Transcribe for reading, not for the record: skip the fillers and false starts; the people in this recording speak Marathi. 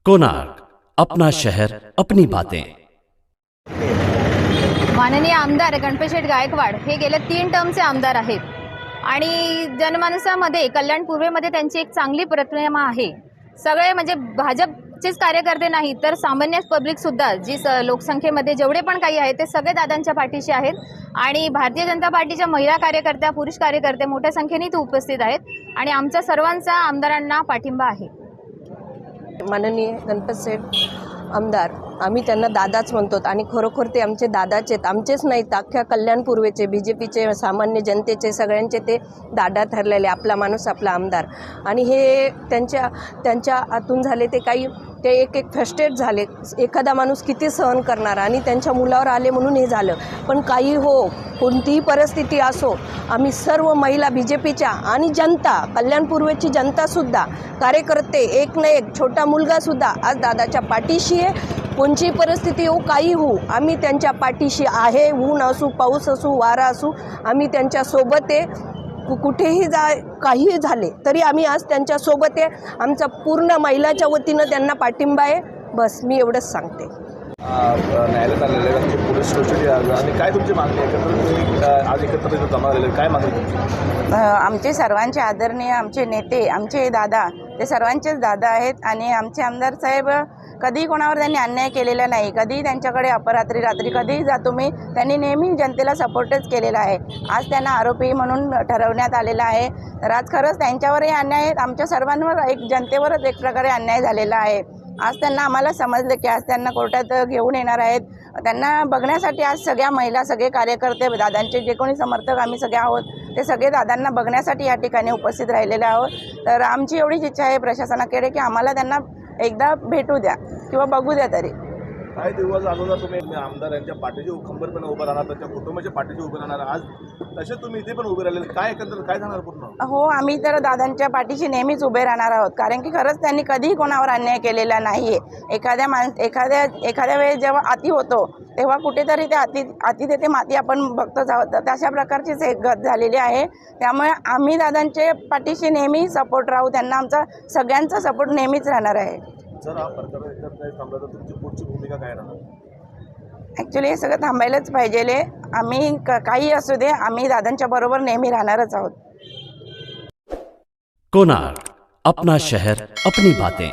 कोणार्क, अपना शहर अपनी बातें। माननीय आमदार गणपत शेठ गायकवाड हे गेले 3 टर्मचे आमदार आहेत आणि जनमानसामध्ये कल्याण पूर्वेमध्ये त्यांची एक चांगली प्रतिमा आहे। सगळे म्हणजे भाजपचेच कार्यकर्ते नाही तर सामान्य पब्लिक सुद्धा जी लोकसंख्येमध्ये जेवढे पण काही आहेत ते सगळे दादांच्या पाठीशी आहेत आणि भारतीय जनता पार्टीच्या महिला कार्यकर्त्या पुरुष कार्यकर्ते मोठ्या संख्येने इथे उपस्थित आहेत आणि आमचा सर्वांचा आमदारांना पाठिंबा आहे। माननीय गणपत शेठ आमदार आम्ही त्यांना दादाच म्हणतो आणि खरोखर ते आमचे दादाच आहेत। आमचेच नाहीत, अख्ख्या कल्याण पूर्वेचे बीजेपीचे सामान्य जनतेचे सगळ्यांचे ते दादा ठरलेले, आपला माणूस आपला आमदार। आणि हे त्यांच्या आतून झाले ते एक फ्रस्ट्रेट झाले। एखादा माणूस किती सहन करणार आणि त्यांच्या मुलावर आले म्हणून हे झालं। पण काही हो, कोणतीही परिस्थिती असो, आम्ही सर्व महिला बीजेपीच्या आणि जनता कल्याण पूर्वेची जनतासुद्धा कार्यकर्ते एक ना एक छोटा मुलगासुद्धा आज दादाच्या पाठीशी आहे। कोणची परिस्थिती हो, काही हो, आम्ही त्यांच्या पाठीशी आहे। ऊन असू, पाऊस असू, वारा असू, आम्ही त्यांच्यासोबत आहे। कुठेही काही झाले तरी आम्ही आज त्यांच्यासोबत आहे। आमचा पूर्ण महिलाच्या वतीनं त्यांना पाठिंबा आहे। बस मी एवढंच सांगते। न्यायालयात आलेले त्यांची पोलीस कस्टडी आणि काय तुमची मागणी आहे? आज एकत्र जमा झालेले काय मागणी तुमची? आमचे सर्वांचे आदरणीय आमचे नेते, आमचे दादा, ते सर्वांचेच दादा आहेत आणि आमचे आमदार साहेब कधी कोणावर त्यांनी अन्याय केलेला नाही। कधी त्यांच्याकडे अपरात्री रात्री कधीही जा तुम्ही, त्यांनी नेहमी जनतेला सपोर्टच केलेला आहे। आज त्यांना आरोपी म्हणून ठरवण्यात आलेला आहे। तर आज खरंच त्यांच्यावरही अन्याय आहे, आमच्या सर्वांवर एक जनतेवरच एक प्रकारे अन्याय झालेला आहे। आज त्यांना आम्हाला समजलं की आज त्यांना कोर्टात घेऊन येणार आहेत। त्यांना बघण्यासाठी आज सगळ्या महिला, सगळे कार्यकर्ते, दादांचे जे कोणी समर्थक आम्ही सगळे आहोत ते सगळे दादांना बघण्यासाठी या ठिकाणी उपस्थित राहिलेले आहोत। तर आमची एवढीच इच्छा आहे प्रशासनाकडे की आम्हाला त्यांना एकदा भेटू द्या किंवा बघू द्या तरी। काही दिवस अगोदर तुम्ही आमदार यांच्या पाठीशी खंबीरपणे उभं राहणार, त्यांच्या कुटुंबाच्या पाठीशी उभे राहणार, आज तसे तुम्ही इथे पण उभे राहिले, काय एकंदर काय जाणार पूर्ण? हो, आम्ही तर दादांच्या पाठीशी नेहमीच उभे राहणार आहोत, कारण की खरंच त्यांनी कधीही कोणावर अन्याय केलेला नाही आहे। एखाद्या वेळेस जेव्हा अति होतो तेव्हा कुठेतरी ते अति तेथे माती आपण बघतोच आहोत। तर तशा प्रकारचीच एक गत झालेली आहे। त्यामुळे आम्ही दादांच्या पाठीशी नेहमी सपोर्ट राहू, त्यांना आमचा सगळ्यांचा सपोर्ट नेहमीच राहणार आहे। जर हा प्रकार एकत्र थांबला तर तुमची पुढची भूमिका काय राहणार? ॲक्च्युली हे सगळं थांबायलाच पाहिजे। आम्ही काही असू दे, आम्ही दादांच्या बरोबर नेहमी राहणारच आहोत। कोणार्क, अपना शहर अपनी बातें।